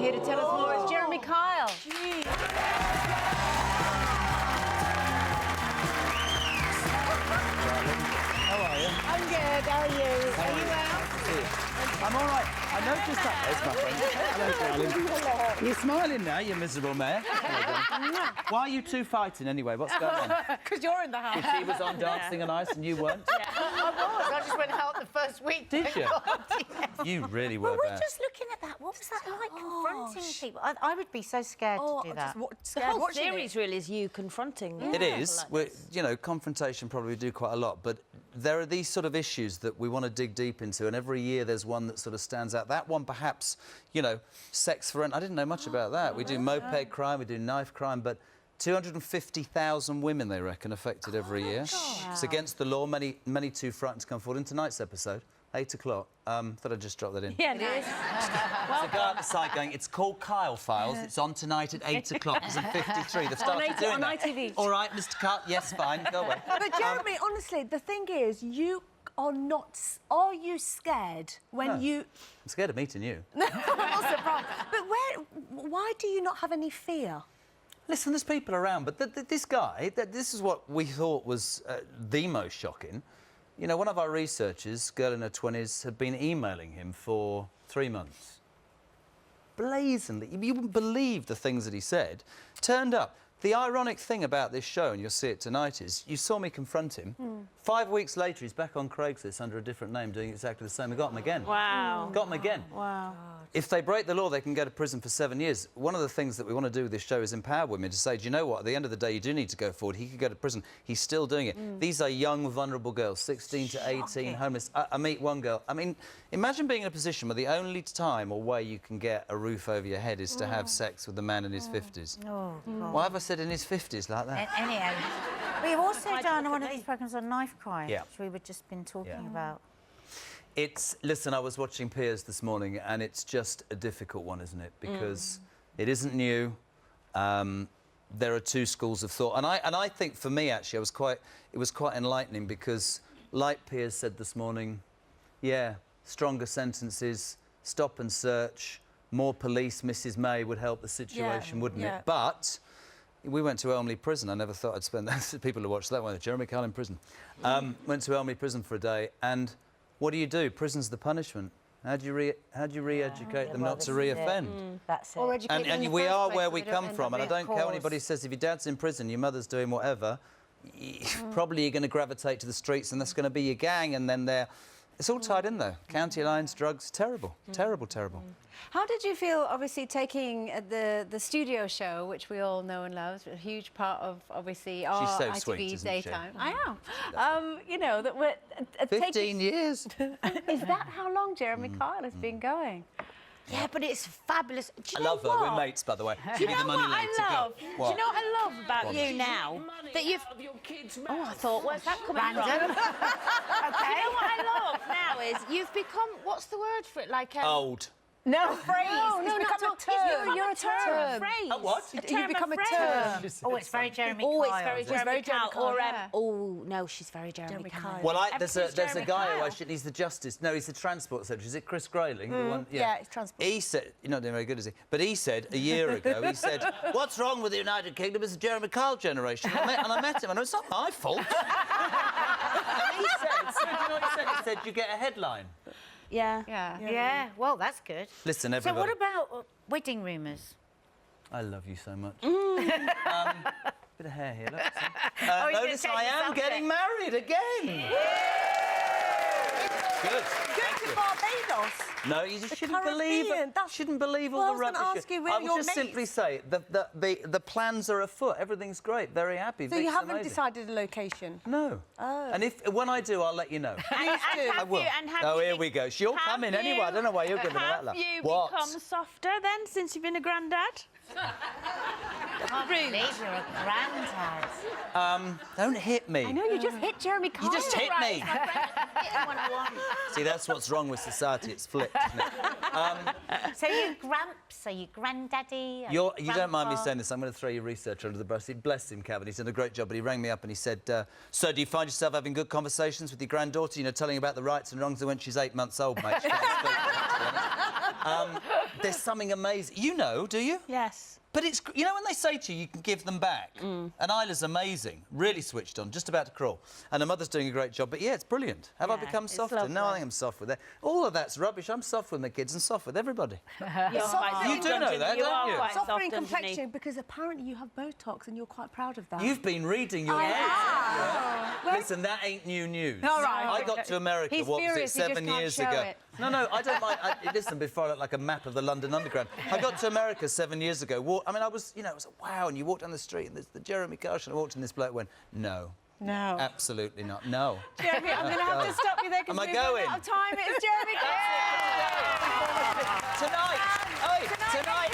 here to tell us more. It's Jeremy Kyle. How are you? I'm good. How are you? Are you well? I'm all right. I noticed that. There's my friend. Hello, darling. Hello. You're smiling now, you miserable mare. Why are you two fighting anyway? What's going on? Because you're in the house. She was on Dancing on Ice and you weren't? Yeah. I was. I just went out the first week. Did you? Yes. You really were Well, we're bad. just looking at that. What was that like, confronting people? I would be so scared to do that. The whole series really is you confronting. It is. You know, confrontation probably we do quite a lot, but there are these sort of issues that we want to dig deep into, and every year there's one that sort of stands out. That one, perhaps, you know, sex for rent. I didn't know much about that. We do moped crime, we do knife crime, but 250,000 women, they reckon, affected every year. It's against the law. Many too frightened to come forward. In tonight's episode, 8 o'clock. Thought I'd just drop that in. Yeah, it is. There's a guy at the side going, it's called Kyle Files. It's on tonight at 8 o'clock. It's in 53. They've started doing that. ITV. All right, Mr. Kyle. Yes, fine. Go away. But Jeremy, honestly, the thing is, you are not... Are you scared when you... I'm scared of meeting you. I'm not surprised. But why do you not have any fear? Listen, there's people around, but this guy, this is what we thought was the most shocking. You know, one of our researchers, girl in her 20s, had been emailing him for 3 months. Blazingly. You wouldn't believe the things that he said. Turned up. The ironic thing about this show, and you'll see it tonight, is you saw me confront him. 5 weeks later, he's back on Craigslist under a different name, doing exactly the same. I got him again. Wow. Got him again. Wow. If they break the law, they can go to prison for 7 years. One of the things that we want to do with this show is empower women to say, do you know what? At the end of the day, you do need to go forward. He could go to prison. He's still doing it. These are young, vulnerable girls, 16 to 18, homeless. I meet one girl. I mean, imagine being in a position where the only time or way you can get a roof over your head is to have sex with a man in his 50s. Why have I said in his 50s like that? Anyhow, we've also done one of these programmes on knife crime, Yeah. which we were just been talking about. Listen, I was watching Piers this morning, and it's just a difficult one, isn't it? Because it isn't new. There are two schools of thought, and I think for me actually, it was quite enlightening because, like Piers said this morning, yeah, stronger sentences, stop and search, more police, Mrs. May would help the situation, wouldn't it? But we went to Elmley Prison. I never thought I'd spend that. People who watched that one, Jeremy Kyle in prison. Went to Elmley Prison for a day, and what do? Prison's the punishment. How do you re-educate them not to re-offend? That's it. And we are where we come from, and I don't care what anybody says. If your dad's in prison, your mother's doing whatever, probably you're going to gravitate to the streets, and that's going to be your gang, and then it's all tied in, though. County lines, drugs, terrible, terrible, terrible. How did you feel, obviously, taking the studio show, which we all know and love, a huge part of, obviously, our so ITV sweet, isn't daytime? she? I know. You know, that we're... 15 years. Is that how long Jeremy Kyle has been going? Yeah, but it's fabulous. Do you I know love her. what? We're mates, by the way. Do you know what I love? Do What? you know what I love about you now? That you've... Oh, I thought, where's that coming from? Random. Okay. You know what I love now is you've become... What's the word for it? Like... Old. No, a phrase. No, It's not become at all. a term. You're a term. A phrase. A what? You become a phrase. term. Oh, it's very Jeremy Oh, it's Kyle. very It's Jeremy very Jeremy Kyle. Or, Kyle, yeah. oh, no, she's very Jeremy Kyle. Kyle. Well, there's a Jeremy guy who Kyle. he's the justice. No, he's the transport secretary. Is it Chris Grayling? The one, Yeah, it's transport. He said, you're not doing very good, is he? But he said a year ago, he said, what's wrong with the United Kingdom? It's the Jeremy Kyle generation. And I met him, and it's not my fault. And he said, you know what he said? He said, you get a headline. Yeah. Yeah, well, that's good. Listen, So everybody. what about wedding rumours? I love you so much. Bit of hair here, look. he's gonna Notice take I am yourself getting married again. Good. Thank to you. Barbados. No, you just shouldn't believe Caribbean, that's- shouldn't believe all Well, I the was gonna rubbish. ask you, where I are would your just simply mates? say the plans are afoot. Everything's great. Very happy. So you Vic's haven't amazing. decided a location? No. Oh. And when I do, I'll let you know. Please do. I will. Oh, here we go. She'll come in anyway. I don't know why you're giving her that laugh. Have you What? become softer then since you've been a granddad? I can't believe you're a grandad. Don't hit me. I know, you just hit Jeremy Kyle. You just hit me. When I want. See, that's what's wrong with society. It's flipped, isn't it? So you gramps, are you granddaddy? Are You don't mind me grandpa? saying this. I'm going to throw your researcher under the bus. Bless him, Kevin. He's done a great job. But he rang me up and he said, so do you find yourself having good conversations with your granddaughter, you know, telling her about the rights and wrongs of when she's 8 months old, mate? She can't speak, to be honest. There's something amazing. You know, do you? Yes. But it's, you know, when they say to you, you can give them back. And Isla's amazing, really switched on, just about to crawl. And her mother's doing a great job. But yeah, it's brilliant. Have I Yeah, become it's softer? lovely. No, I think I'm soft with it. All of that's rubbish. I'm soft with my kids and soft with everybody. You're quite You do soft know that, underneath. don't you? are quite Softer soft in complexion underneath. because apparently you have Botox and you're quite proud of that. You've been reading your notes. Yeah? Listen, that ain't new news. All right. I got to America, He's what was it, furious, he just 7 can't years show ago. it. No, I don't mind. Listen, before I look like a map of the London Underground. I got to America 7 years ago. I mean, I was, you know, I was like, wow, and you walk down the street and there's the Jeremy Carson. I walked and this bloke went, no. No. Absolutely not. No. Jeremy, I'm going to have to stop you there because Am I we've run going? out of time. It's Jeremy. Tonight, tonight